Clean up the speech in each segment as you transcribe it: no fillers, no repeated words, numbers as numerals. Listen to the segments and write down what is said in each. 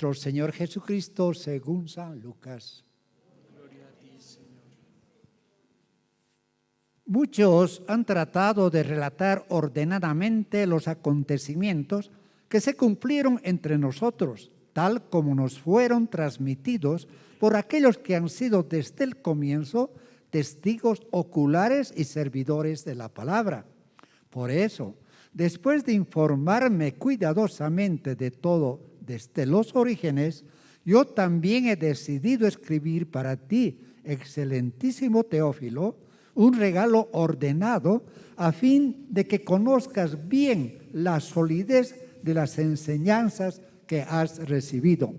nuestro Señor Jesucristo según San Lucas. Gloria a ti, Señor. Muchos han tratado de relatar ordenadamente los acontecimientos que se cumplieron entre nosotros, tal como nos fueron transmitidos por aquellos que han sido desde el comienzo testigos oculares y servidores de la palabra. Por eso, después de informarme cuidadosamente de todo desde los orígenes, yo también he decidido escribir para ti, excelentísimo Teófilo, un regalo ordenado a fin de que conozcas bien la solidez de las enseñanzas que has recibido.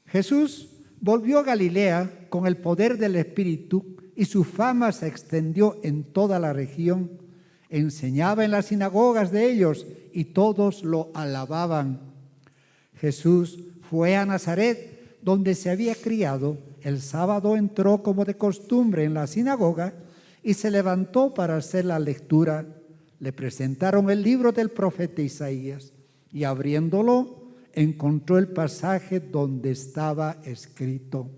Jesús volvió a Galilea con el poder del Espíritu y su fama se extendió en toda la región. Enseñaba en las sinagogas de ellos y todos lo alababan. Jesús fue a Nazaret, donde se había criado. El sábado entró como de costumbre en la sinagoga y se levantó para hacer la lectura. Le presentaron el libro del profeta Isaías y abriéndolo encontró el pasaje donde estaba escrito: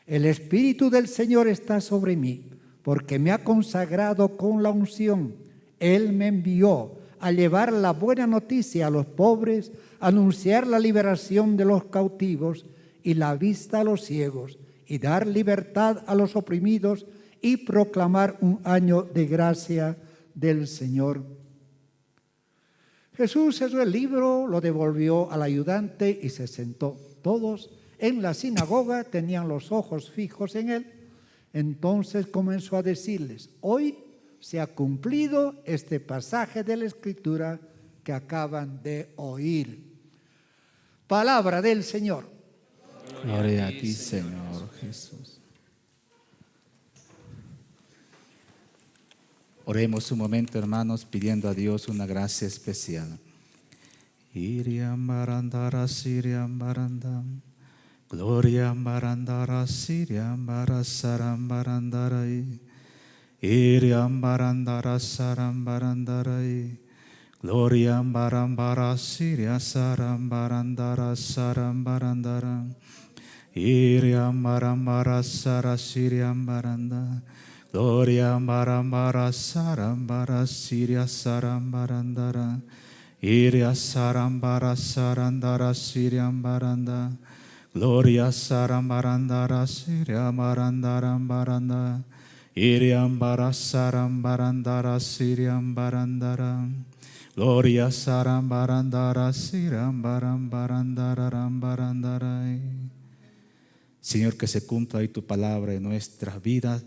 El Espíritu del Señor está sobre mí, porque me ha consagrado con la unción. Él me envió a llevar la buena noticia a los pobres, a anunciar la liberación de los cautivos y la vista a los ciegos, y dar libertad a los oprimidos y proclamar un año de gracia del Señor. Jesús cerró el libro, lo devolvió al ayudante y se sentó. Todos en la sinagoga tenían los ojos fijos en él. Entonces comenzó a decirles: hoy se ha cumplido este pasaje de la Escritura que acaban de oír. Palabra del Señor. Gloria a ti, Señor Jesús. Oremos un momento, hermanos, pidiendo a Dios una gracia especial. Iriam barandara siriam barandam. Gloria barandara siriam barasaram barandarai. Iriam barandara saram barandarai. Gloria barambara siria saram barandara saram barandaram. Iriam barambara sara siriam baranda. Gloria barambara sarambara siria sarambarandara. Iria sarambara sarandara siriam baranda. Gloria sarambarandara siria marandaram baranda. Iriam bara sarambarandara siriam barandara. Gloria sarambarandara siriam barambarandararam barandara. Señor, que se cumpla hoy tu palabra en nuestras vidas.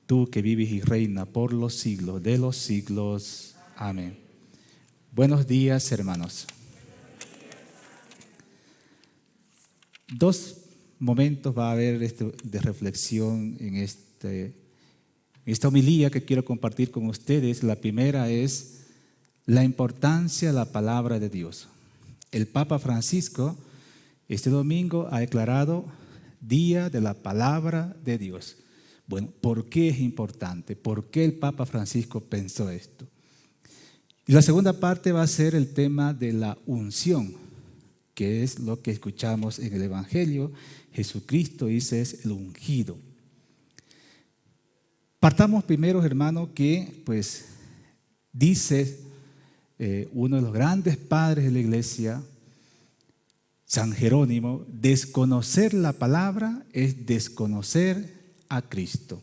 Tú que vives y reinas por los siglos de los siglos. Amén. Buenos días, hermanos. Dos momentos va a haber de reflexión en esta homilía que quiero compartir con ustedes. La primera es la importancia de la palabra de Dios. El Papa Francisco este domingo ha declarado Día de la Palabra de Dios. Bueno, ¿por qué es importante? ¿Por qué el Papa Francisco pensó esto? Y la segunda parte va a ser el tema de la unción, que es lo que escuchamos en el Evangelio. Jesucristo dice es el ungido. Partamos primero, hermano, que pues dice uno de los grandes padres de la iglesia, San Jerónimo: desconocer la palabra es desconocer a Cristo.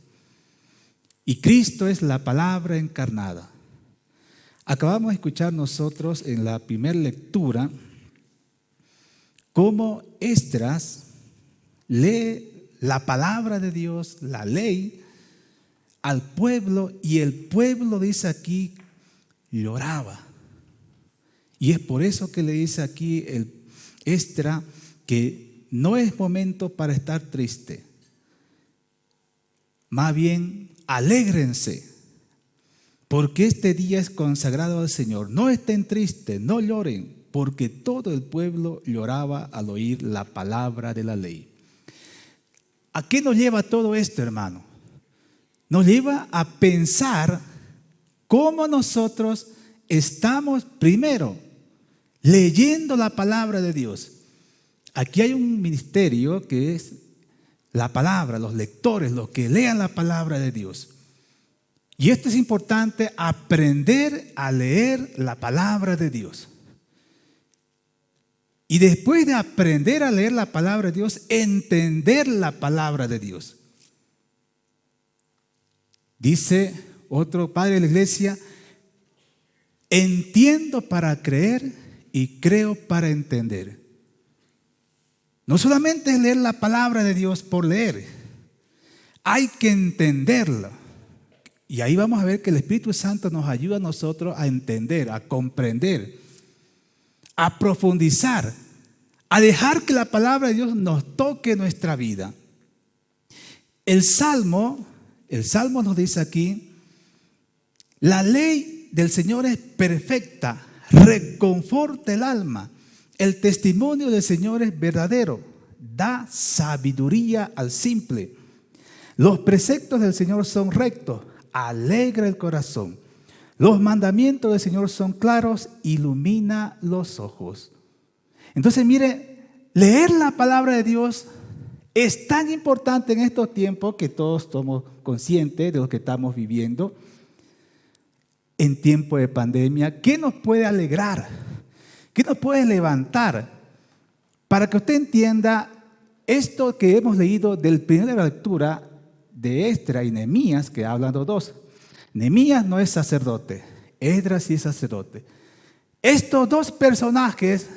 Y Cristo es la palabra encarnada. Acabamos de escuchar nosotros en la primera lectura cómo Esdras lee la palabra de Dios, la ley, al pueblo, y el pueblo, dice aquí, lloraba. Y es por eso que le dice aquí el Esdras que no es momento para estar triste. Más bien, alégrense, porque este día es consagrado al Señor. No estén tristes, no lloren, porque todo el pueblo lloraba al oír la palabra de la ley. ¿A qué nos lleva todo esto, hermano? Nos lleva a pensar cómo nosotros estamos primero leyendo la palabra de Dios. Aquí hay un ministerio que es la palabra, los lectores, los que lean la palabra de Dios. Y esto es importante, aprender a leer la palabra de Dios. Y después de aprender a leer la palabra de Dios, entender la palabra de Dios. Dice otro padre de la iglesia, entiendo para creer y creo para entender. No solamente es leer la palabra de Dios por leer, hay que entenderla. Y ahí vamos a ver que el Espíritu Santo nos ayuda a nosotros a entender, a comprender, a profundizar, a dejar que la palabra de Dios nos toque nuestra vida. El Salmo nos dice aquí, la ley del Señor es perfecta, reconforta el alma. El testimonio del Señor es verdadero, da sabiduría al simple. Los preceptos del Señor son rectos, alegra el corazón. Los mandamientos del Señor son claros, ilumina los ojos. Entonces, mire, leer la palabra de Dios es tan importante en estos tiempos que todos somos conscientes de lo que estamos viviendo en tiempo de pandemia. ¿Qué nos puede alegrar? ¿Qué nos puede levantar? Para que usted entienda esto que hemos leído del primera lectura de Esdras y Nehemías, que hablan los dos. Nehemías no es sacerdote, Esdras sí es sacerdote. Estos dos personajes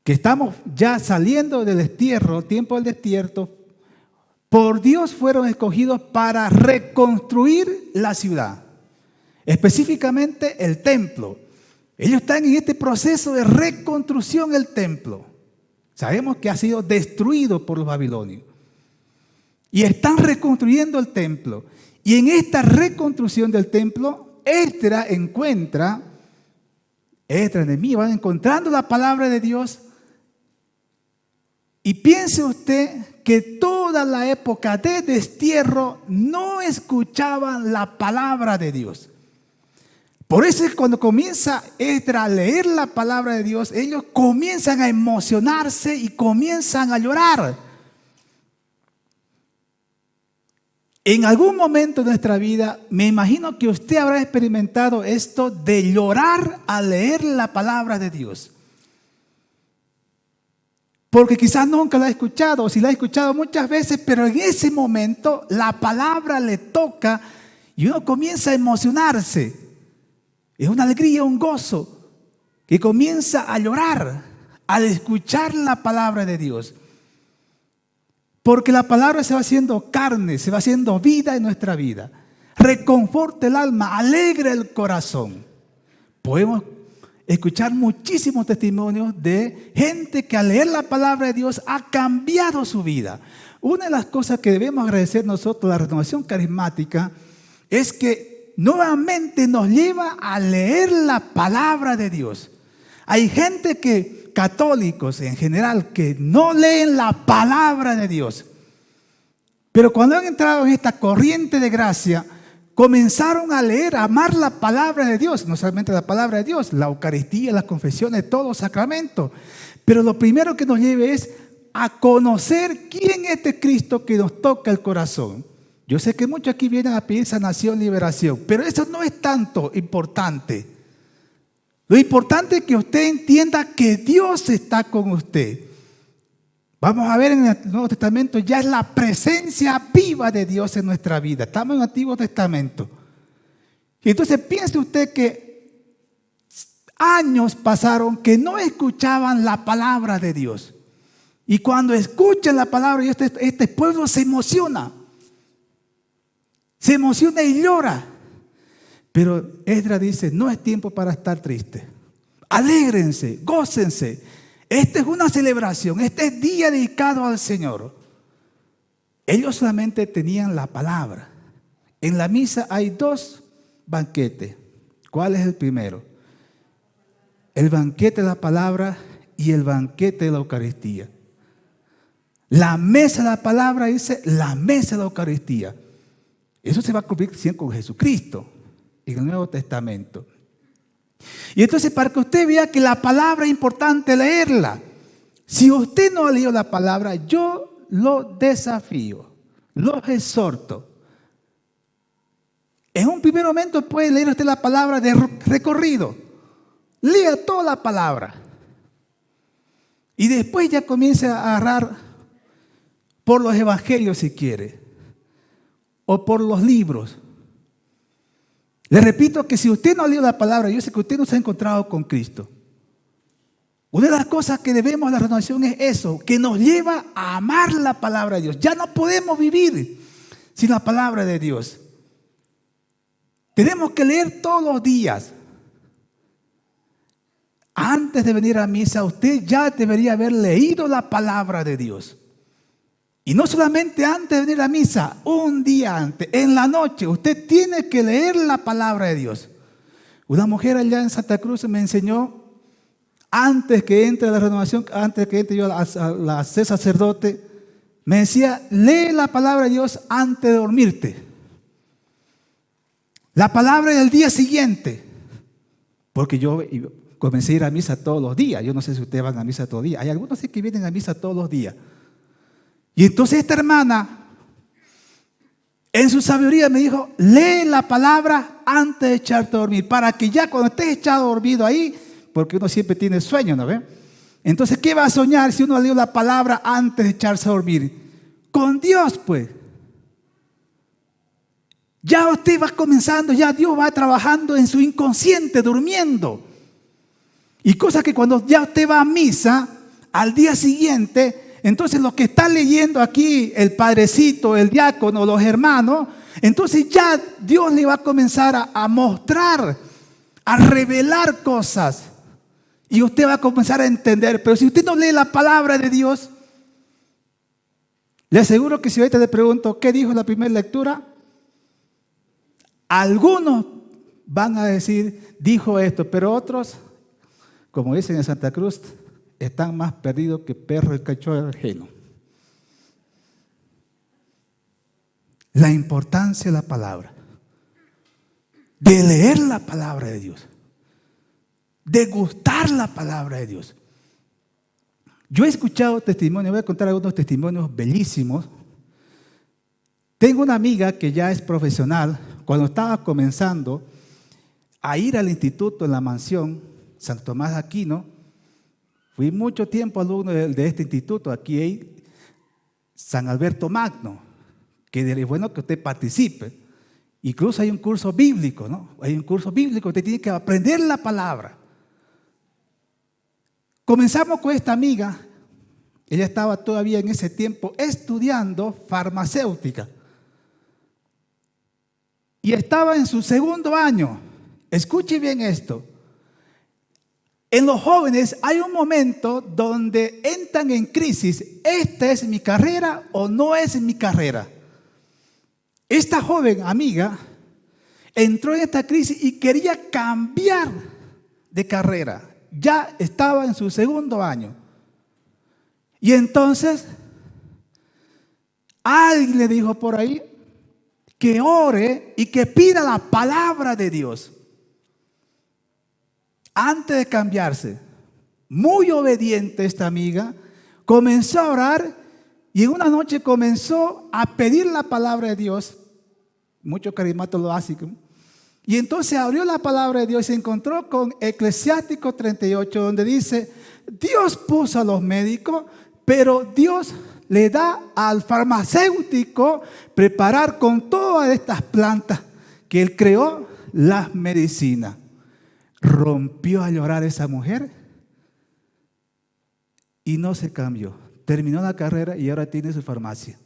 que estamos ya saliendo del destierro, tiempo del destierro, por Dios fueron escogidos para reconstruir la ciudad, específicamente el templo. Ellos están en este proceso de reconstrucción del templo. Sabemos que ha sido destruido por los babilonios. Y están reconstruyendo el templo. Y en esta reconstrucción del templo, Esdras y Nehemías van encontrando la palabra de Dios. Y piense usted que toda la época de destierro no escuchaban la palabra de Dios. Por eso es cuando comienza Esdras a leer la palabra de Dios, ellos comienzan a emocionarse y comienzan a llorar. En algún momento de nuestra vida, me imagino que usted habrá experimentado esto de llorar al leer la palabra de Dios. Porque quizás nunca la ha escuchado, o si la ha escuchado muchas veces, pero en ese momento la palabra le toca y uno comienza a emocionarse. Es una alegría, un gozo, que comienza a llorar al escuchar la palabra de Dios. Porque la palabra se va haciendo carne, se va haciendo vida en nuestra vida. Reconforta el alma, alegra el corazón. Podemos escuchar muchísimos testimonios de gente que al leer la palabra de Dios ha cambiado su vida. Una de las cosas que debemos agradecer nosotros, la renovación carismática, es que nuevamente nos lleva a leer la palabra de Dios. Hay gente que, católicos en general, que no leen la palabra de Dios. Pero cuando han entrado en esta corriente de gracia, comenzaron a leer, a amar la palabra de Dios. No solamente la palabra de Dios, la Eucaristía, las confesiones, todos los sacramentos. Pero lo primero que nos lleva es a conocer quién es este Cristo que nos toca el corazón. Yo sé que muchos aquí vienen a pedir sanación, liberación, pero eso no es tanto importante. Lo importante es que usted entienda que Dios está con usted. Vamos a ver en el Nuevo Testamento, ya es la presencia viva de Dios en nuestra vida. Estamos en el Antiguo Testamento. Y entonces piense usted que años pasaron que no escuchaban la palabra de Dios. Y cuando escuchan la palabra de Dios, este pueblo se emociona. Se emociona y llora. Pero Esdras dice, no es tiempo para estar triste. Alégrense, gócense. Esta es una celebración, este es día dedicado al Señor. Ellos solamente tenían la palabra. En la misa hay dos banquetes. ¿Cuál es el primero? El banquete de la palabra y el banquete de la Eucaristía. La mesa de la palabra dice la mesa de la Eucaristía. Eso se va a cumplir siempre con Jesucristo en el Nuevo Testamento. Y entonces, para que usted vea que la palabra es importante leerla. Si usted no ha leído la palabra, yo lo desafío, lo exhorto. En un primer momento puede leer usted la palabra de recorrido. Lea toda la palabra. Y después ya comience a agarrar por los evangelios si quiere. O por los libros. Le repito que si usted no ha leído la palabra, yo sé que usted no se ha encontrado con Cristo. Una de las cosas que debemos de la renovación es eso, que nos lleva a amar la palabra de Dios. Ya no podemos vivir sin la palabra de Dios. Tenemos que leer todos los días. Antes de venir a misa, usted ya debería haber leído la palabra de Dios. Y no solamente antes de venir a misa, un día antes, en la noche, usted tiene que leer la palabra de Dios. Una mujer allá en Santa Cruz me enseñó, antes que entre a la renovación, antes que entre yo a ser sacerdote, me decía, lee la palabra de Dios antes de dormirte. La palabra del día siguiente. Porque yo comencé a ir a misa todos los días. Yo no sé si ustedes van a misa todos los días. Hay algunos que vienen a misa todos los días. Y entonces esta hermana, en su sabiduría me dijo, lee la palabra antes de echarte a dormir. Para que ya cuando estés echado dormido ahí, porque uno siempre tiene sueño, ¿no ve? Entonces, ¿qué va a soñar si uno lee la palabra antes de echarse a dormir? Con Dios, pues. Ya usted va comenzando, ya Dios va trabajando en su inconsciente, durmiendo. Y cosa que cuando ya usted va a misa, al día siguiente, entonces lo que está leyendo aquí el padrecito, el diácono, los hermanos, entonces ya Dios le va a comenzar a mostrar, a revelar cosas. Y usted va a comenzar a entender. Pero si usted no lee la palabra de Dios, le aseguro que si ahorita le pregunto, ¿qué dijo en la primera lectura? Algunos van a decir, dijo esto, pero otros, como dicen en Santa Cruz, están más perdidos que perro y cachorro ajeno. La importancia de la palabra, de leer la palabra de Dios, de gustar la palabra de Dios. Yo he escuchado testimonios, voy a contar algunos testimonios bellísimos. Tengo una amiga que ya es profesional. Cuando estaba comenzando a ir al instituto en la mansión Santo Tomás de Aquino, fui mucho tiempo alumno de este instituto, aquí en San Alberto Magno, que es bueno que usted participe. Incluso hay un curso bíblico, ¿no? Hay un curso bíblico, usted tiene que aprender la palabra. Comenzamos con esta amiga, ella estaba todavía en ese tiempo estudiando farmacéutica. Y estaba en su segundo año. Escuche bien esto. En los jóvenes hay un momento donde entran en crisis. ¿Esta es mi carrera o no es mi carrera? Esta joven amiga entró en esta crisis y quería cambiar de carrera. Ya estaba en su segundo año. Y entonces alguien le dijo por ahí que ore y que pida la palabra de Dios antes de cambiarse. Muy obediente esta amiga, comenzó a orar y en una noche comenzó a pedir la palabra de Dios. Muchos carismáticos lo hacen. Y entonces abrió la palabra de Dios y se encontró con Eclesiástico 38, donde dice, Dios puso a los médicos, pero Dios le da al farmacéutico preparar con todas estas plantas que él creó las medicinas. Rompió a llorar esa mujer y no se cambió. Terminó la carrera y ahora tiene su farmacia.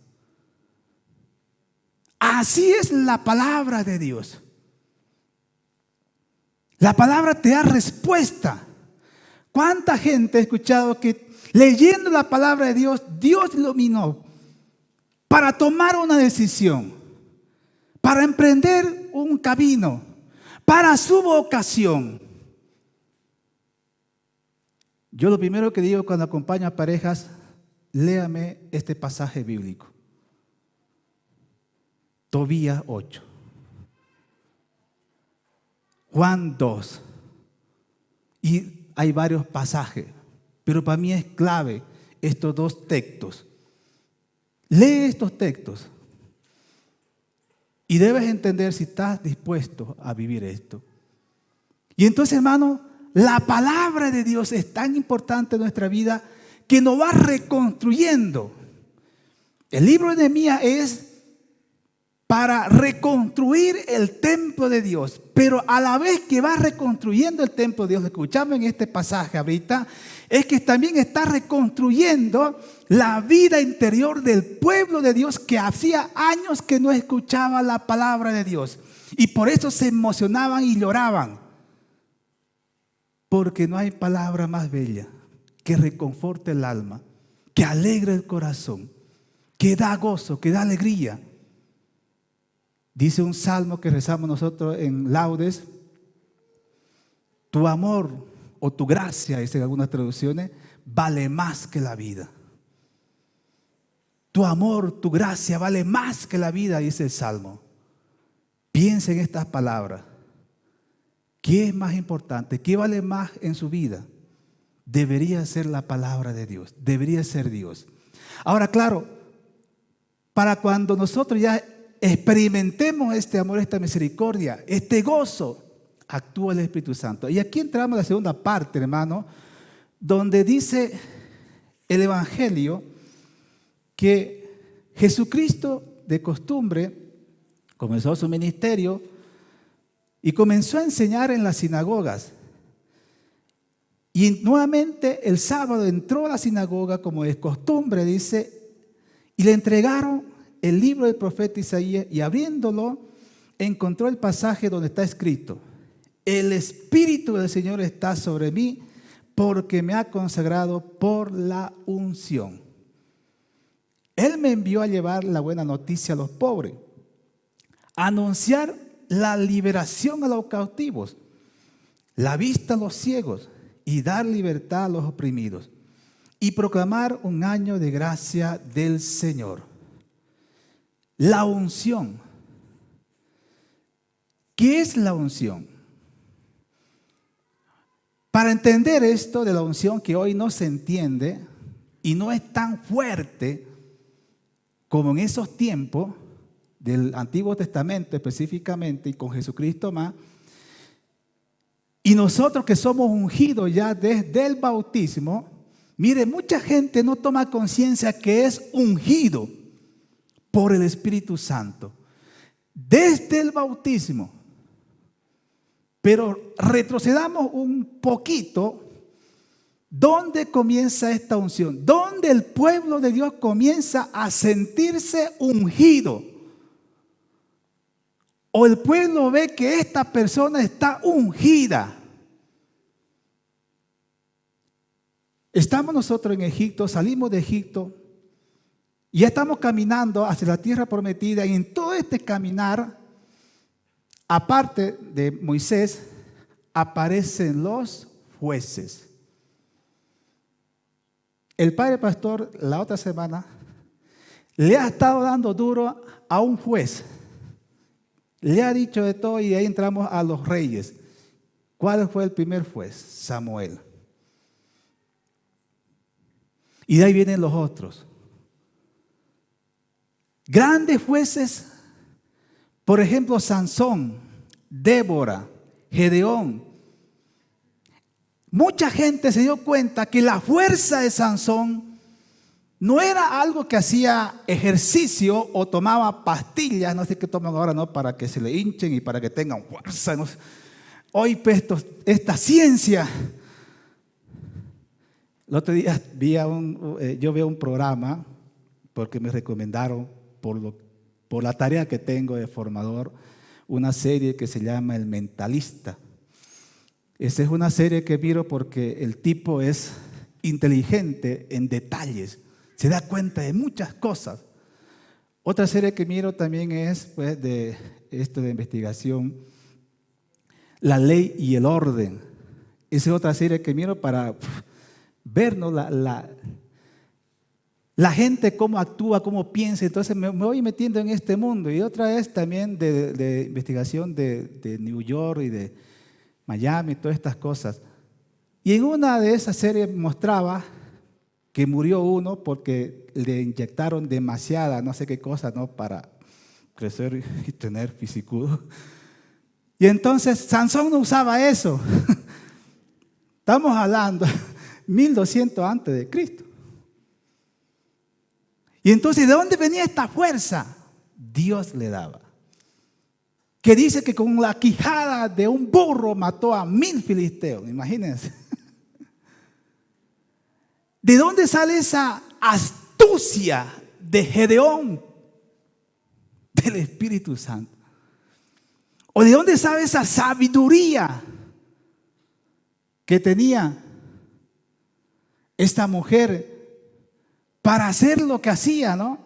Así es la palabra de Dios. La palabra te da respuesta. ¿Cuánta gente ha escuchado que leyendo la palabra de Dios, Dios iluminó para tomar una decisión, para emprender un camino, para su vocación? Yo lo primero que digo cuando acompaño a parejas, léame este pasaje bíblico. Tobías 8. Juan 2. Y hay varios pasajes, pero para mí es clave estos dos textos. Lee estos textos y debes entender si estás dispuesto a vivir esto. Y entonces, hermano, la palabra de Dios es tan importante en nuestra vida que nos va reconstruyendo. El libro de Nehemías es para reconstruir el templo de Dios, pero a la vez que va reconstruyendo el templo de Dios, lo que escuchamos en este pasaje ahorita, es que también está reconstruyendo la vida interior del pueblo de Dios que hacía años que no escuchaba la palabra de Dios. Y por eso se emocionaban y lloraban. Porque no hay palabra más bella que reconforte el alma, que alegre el corazón, que da gozo, que da alegría. Dice un salmo que rezamos nosotros en laudes: tu amor o tu gracia, dicen algunas traducciones, vale más que la vida. Tu amor, tu gracia vale más que la vida, dice el salmo. Piensa en estas palabras. ¿Qué es más importante? ¿Qué vale más en su vida? Debería ser la palabra de Dios, debería ser Dios. Ahora, claro, para cuando nosotros ya experimentemos este amor, esta misericordia, este gozo, actúa el Espíritu Santo. Y aquí entramos a la segunda parte, hermano, donde dice el Evangelio que Jesucristo, de costumbre, comenzó su ministerio y comenzó a enseñar en las sinagogas. Y nuevamente el sábado entró a la sinagoga como de costumbre, dice, y le entregaron el libro del profeta Isaías, y abriéndolo encontró el pasaje donde está escrito: el Espíritu del Señor está sobre mí porque me ha consagrado por la unción. Él me envió a llevar la buena noticia a los pobres, a anunciar la liberación a los cautivos, la vista a los ciegos y dar libertad a los oprimidos, y proclamar un año de gracia del Señor. La unción. ¿Qué es la unción? Para entender esto de la unción, que hoy no se entiende y no es tan fuerte como en esos tiempos del Antiguo Testamento específicamente, y con Jesucristo más, y nosotros que somos ungidos ya desde el bautismo, mire, mucha gente no toma conciencia que es ungido por el Espíritu Santo desde el bautismo. Pero retrocedamos un poquito. ¿Dónde comienza esta unción? ¿Dónde el pueblo de Dios comienza a sentirse ungido? O el pueblo ve que esta persona está ungida. Estamos nosotros en Egipto, salimos de Egipto y ya estamos caminando hacia la tierra prometida, y en todo este caminar, aparte de Moisés, aparecen los jueces. El padre pastor la otra semana le ha estado dando duro a un juez. Le ha dicho de todo, y ahí entramos a los reyes. ¿Cuál fue el primer juez? Samuel. Y de ahí vienen los otros. Grandes jueces, por ejemplo, Sansón, Débora, Gedeón. Mucha gente se dio cuenta que la fuerza de Sansón no era algo que hacía ejercicio o tomaba pastillas, no sé qué toman ahora, ¿no? Para que se le hinchen y para que tengan fuerza, ¿no? Hoy pues esta ciencia. El otro día yo veo un programa, porque me recomendaron por la tarea que tengo de formador, una serie que se llama El Mentalista. Esa es una serie que miro porque el tipo es inteligente en detalles, se da cuenta de muchas cosas. Otra serie que miro también es pues de investigación, La Ley y el Orden. Esa es otra serie que miro para vernos la gente cómo actúa, cómo piensa. Entonces me voy metiendo en este mundo. Y otra es también de investigación de New York y de Miami, todas estas cosas. Y en una de esas series mostraba que murió uno porque le inyectaron demasiada, no sé qué cosa, ¿no? Para crecer y tener fisicudo. Y entonces Sansón no usaba eso. Estamos hablando 1200 antes de Cristo. Y entonces, ¿de dónde venía esta fuerza? Dios le daba. Que dice que con la quijada de un burro mató a 1000 filisteos. Imagínense. ¿De dónde sale esa astucia de Gedeón? Del Espíritu Santo. ¿O de dónde sabe esa sabiduría que tenía esta mujer para hacer lo que hacía, ¿no?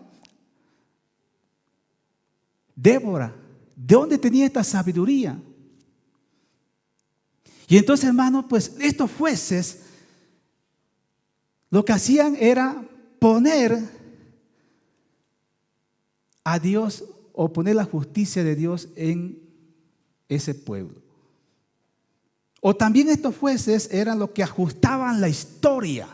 Débora, ¿de dónde tenía esta sabiduría? Y entonces, hermanos, pues estos jueces lo que hacían era poner a Dios o poner la justicia de Dios en ese pueblo. O también estos jueces eran los que ajustaban la historia.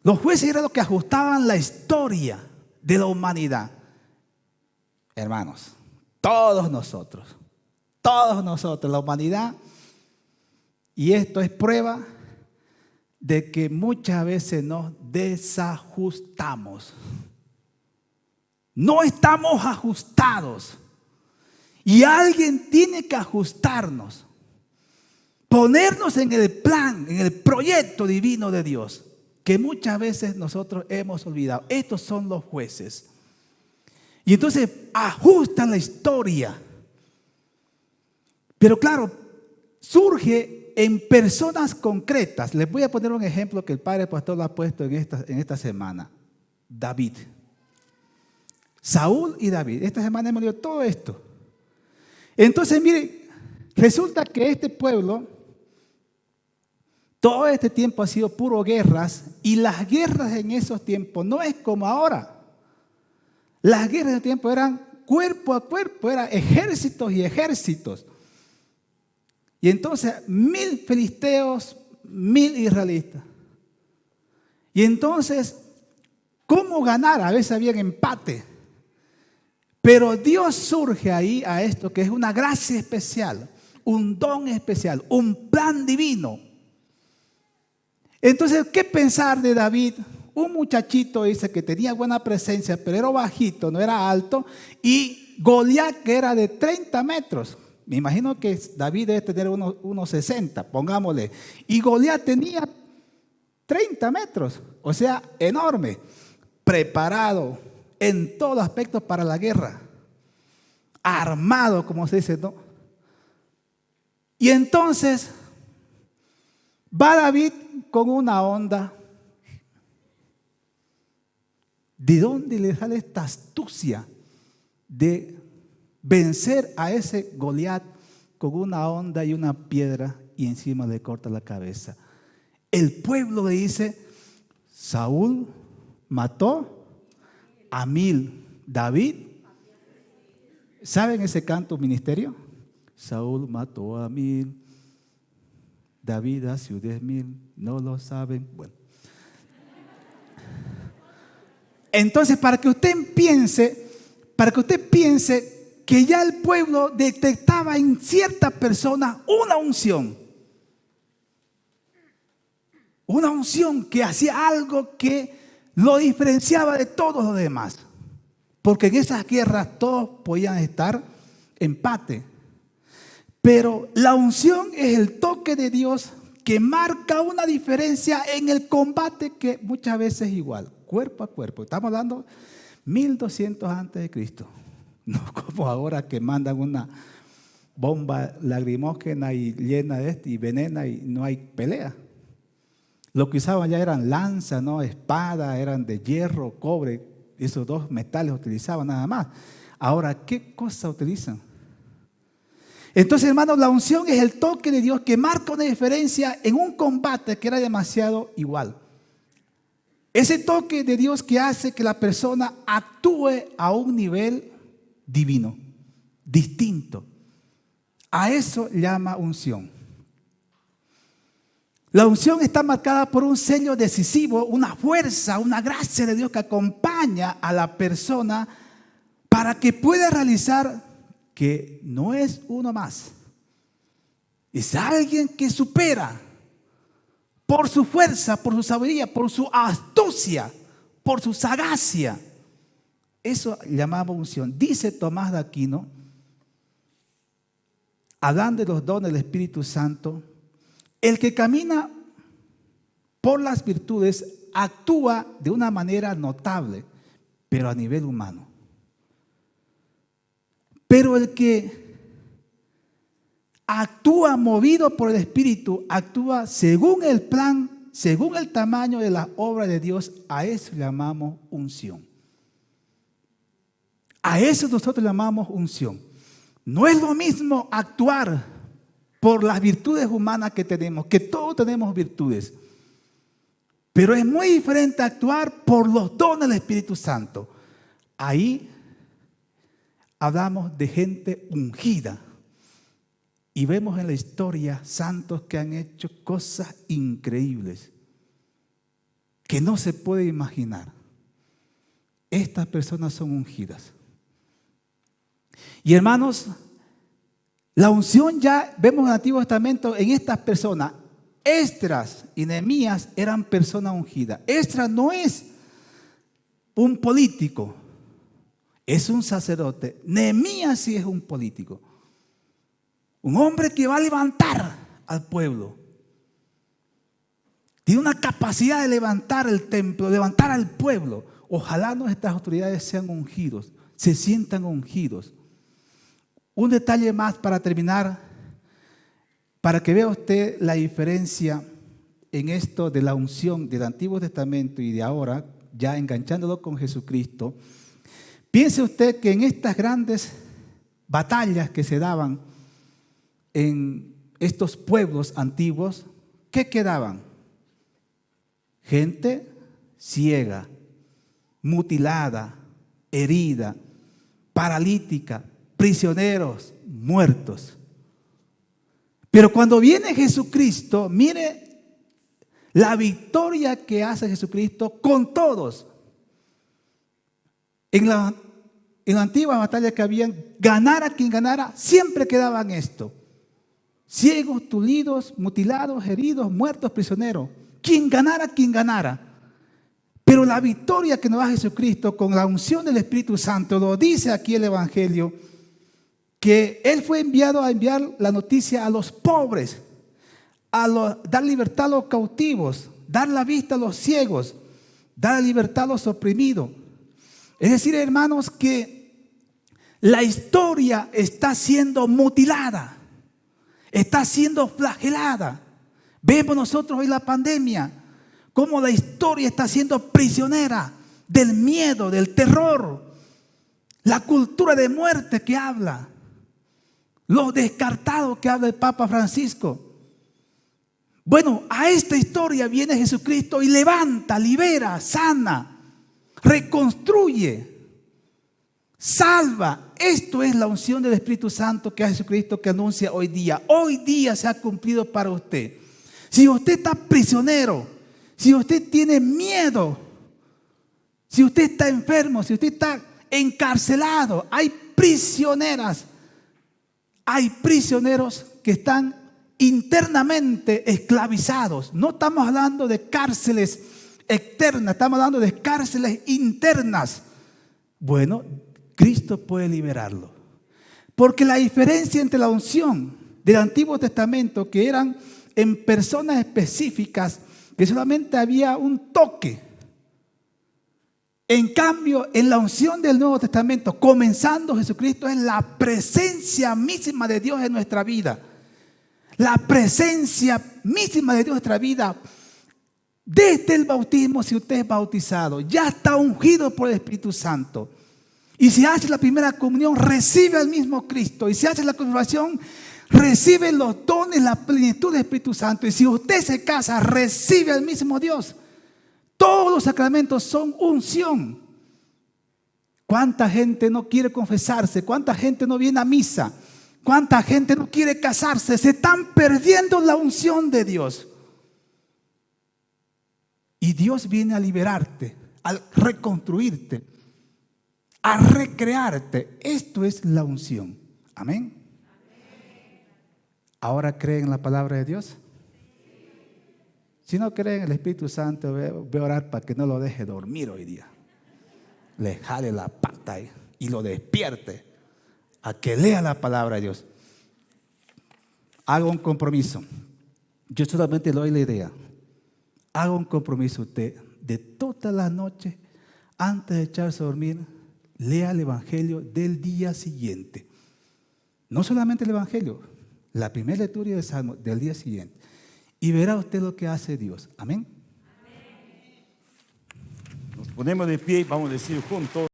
Los jueces eran los que ajustaban la historia de la humanidad. Hermanos, todos nosotros, la humanidad, y esto es prueba de que muchas veces nos desajustamos. No estamos ajustados. Y alguien tiene que ajustarnos. Ponernos en el plan, en el proyecto divino de Dios, que muchas veces nosotros hemos olvidado. Estos son los jueces. Y entonces ajustan la historia. Pero claro, surge en personas concretas. Les voy a poner un ejemplo que el Padre Pastor lo ha puesto en esta semana. David. Saúl y David. Esta semana hemos leído todo esto. Entonces, miren, resulta que este pueblo, todo este tiempo ha sido puro guerras, y las guerras en esos tiempos no es como ahora. Las guerras en ese tiempo eran cuerpo a cuerpo, eran ejércitos y ejércitos. Y entonces 1000 filisteos, 1000 israelitas. Y entonces, ¿cómo ganar? A veces había empate. Pero Dios surge ahí a esto que es una gracia especial, un don especial, un plan divino. Entonces, ¿qué pensar de David? Un muchachito, dice, que tenía buena presencia, pero era bajito, no era alto, y Goliat, que era de 30 metros. Me imagino que David debe tener unos 60, pongámosle. Y Goliat tenía 30 metros, o sea, enorme, preparado en todo aspecto para la guerra, armado, como se dice, ¿no? Y entonces va David con una onda. ¿De dónde le sale esta astucia de vencer a ese Goliat con una onda y una piedra y encima le corta la cabeza? El pueblo le dice: Saúl mató a 1000. David, ¿saben ese canto ministerio? Saúl mató a 1000, David a 10,000. No lo saben. Bueno. Entonces, para que usted piense que ya el pueblo detectaba en cierta persona una unción que hacía algo que lo diferenciaba de todos los demás. Porque en esas guerras todos podían estar empate. Pero la unción es el toque de Dios que marca una diferencia en el combate, que muchas veces es igual, cuerpo a cuerpo. Estamos hablando 1200 antes de Cristo. No como ahora que mandan una bomba lacrimógena y llena de y venena y no hay pelea. Lo que usaban ya eran lanzas, ¿no? Espadas, eran de hierro, cobre. Esos dos metales utilizaban nada más. Ahora, ¿qué cosa utilizan? Entonces, hermanos, la unción es el toque de Dios que marca una diferencia en un combate que era demasiado igual. Ese toque de Dios que hace que la persona actúe a un nivel divino, distinto. A eso llama unción. La unción está marcada por un sello decisivo, una fuerza, una gracia de Dios que acompaña a la persona para que pueda realizar que no es uno más. Es alguien que supera por su fuerza, por su sabiduría, por su astucia, por su sagacia. Eso llamamos unción. Dice Tomás de Aquino, hablando de los dones del Espíritu Santo, el que camina por las virtudes actúa de una manera notable, pero a nivel humano. Pero el que actúa movido por el Espíritu, actúa según el plan, según el tamaño de la obra de Dios. A eso llamamos unción. A eso nosotros llamamos unción. No es lo mismo actuar por las virtudes humanas que tenemos, que todos tenemos virtudes. Pero es muy diferente actuar por los dones del Espíritu Santo. Ahí hablamos de gente ungida. Y vemos en la historia santos que han hecho cosas increíbles que no se puede imaginar. Estas personas son ungidas. Y hermanos, la unción ya vemos en el Antiguo Testamento en estas personas. Esdras y Nehemías eran personas ungidas. Esdras no es un político, es un sacerdote. Nehemías sí es un político. Un hombre que va a levantar al pueblo. Tiene una capacidad de levantar el templo, levantar al pueblo. Ojalá nuestras autoridades sean ungidos, se sientan ungidos. Un detalle más para terminar, para que vea usted la diferencia en esto de la unción del Antiguo Testamento y de ahora, ya enganchándolo con Jesucristo. Piense usted que en estas grandes batallas que se daban en estos pueblos antiguos, ¿qué quedaban? Gente ciega, mutilada, herida, paralítica, prisioneros, muertos. Pero cuando viene Jesucristo, mire la victoria que hace Jesucristo con todos. En la antigua batalla que habían, ganara quien ganara, siempre quedaban esto: ciegos, tulidos, mutilados, heridos, muertos, prisioneros. Quien ganara, quien ganara. Pero la victoria que nos da Jesucristo con la unción del Espíritu Santo, lo dice aquí el Evangelio, que Él fue enviado a enviar la noticia a los pobres, dar libertad a los cautivos, dar la vista a los ciegos, dar la libertad a los oprimidos. Es decir, hermanos, que la historia está siendo mutilada, está siendo flagelada. Vemos nosotros hoy la pandemia, cómo la historia está siendo prisionera del miedo, del terror, la cultura de muerte que habla, los descartados que habla el Papa Francisco. Bueno, a esta historia viene Jesucristo y levanta, libera, sana, reconstruye, salva. Esto es la unción del Espíritu Santo que hace Jesucristo, que anuncia hoy día. Hoy día se ha cumplido para usted. Si usted está prisionero, si usted tiene miedo, si usted está enfermo, si usted está encarcelado, hay prisioneras, hay prisioneros que están internamente esclavizados. No estamos hablando de cárceles externas, estamos hablando de cárceles internas. Bueno, Cristo puede liberarlo. Porque la diferencia entre la unción del Antiguo Testamento, que eran en personas específicas, que solamente había un toque. En cambio, en la unción del Nuevo Testamento, comenzando Jesucristo, es la presencia misma de Dios en nuestra vida. La presencia misma de Dios en nuestra vida. Desde el bautismo, si usted es bautizado, ya está ungido por el Espíritu Santo. Y si hace la primera comunión, recibe al mismo Cristo. Y si hace la confirmación, recibe los dones, la plenitud del Espíritu Santo. Y si usted se casa, recibe al mismo Dios. Todos los sacramentos son unción. ¿Cuánta gente no quiere confesarse? ¿Cuánta gente no viene a misa? ¿Cuánta gente no quiere casarse? Se están perdiendo la unción de Dios. Y Dios viene a liberarte, a reconstruirte, a recrearte. Esto es la unción. Amén. ¿Ahora creen en la palabra de Dios? Si no creen en el Espíritu Santo, voy a orar para que no lo deje dormir hoy día. Le jale la pata y lo despierte a que lea la palabra de Dios. Haga un compromiso. Yo solamente le doy la idea. Haga un compromiso usted de toda la noche, antes de echarse a dormir, lea el Evangelio del día siguiente. No solamente el Evangelio, la primera lectura del Salmo del día siguiente. Y verá usted lo que hace Dios. Amén. Nos ponemos de pie y vamos a decir juntos.